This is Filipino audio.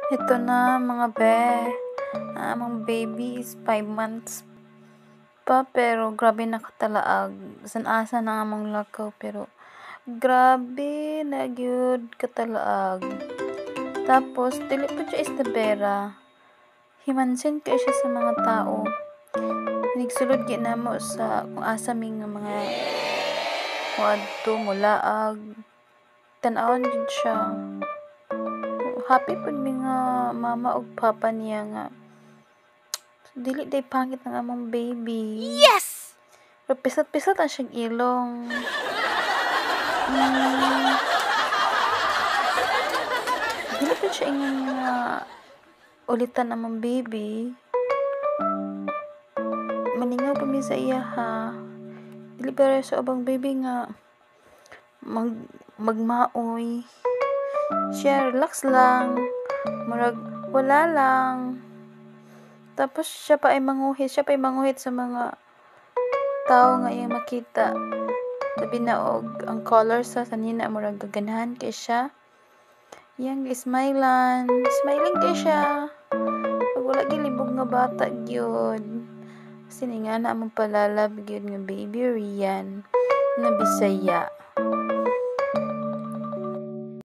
Ito na mga be, among baby is 5 months pa pero grabe nakatalaag. San-asa na among lakaw pero grabe na gyud katalaag. Tapos dili pa siya istabera. Himansin kay siya sa mga tao. Nigsulod gyud namo sa kung asa mi nga mga moadto molaag. Tan-awon gyud siya. Happy pud mi nga mama ug papa niya nga dili day pangit ang among baby. Yes! Pero pisat-pisat ang siyang ilong. Dili pa siya ingon nga ulitan among baby. Maningaw pa mi sa iya ha. Dili pa rin sa ubang baby nga magmaoy. Siya relax lang. Murag wala lang. Tapos siya pa ay manguhit sa mga tao nga iyang makita. Labi na og ang color sa kanina murag gaganahan kay siya. Yang smiling kay siya. Pag wala gyud libog nga bata gyud. Kasi nga na among palalab gyud nga baby Rian na Bisaya.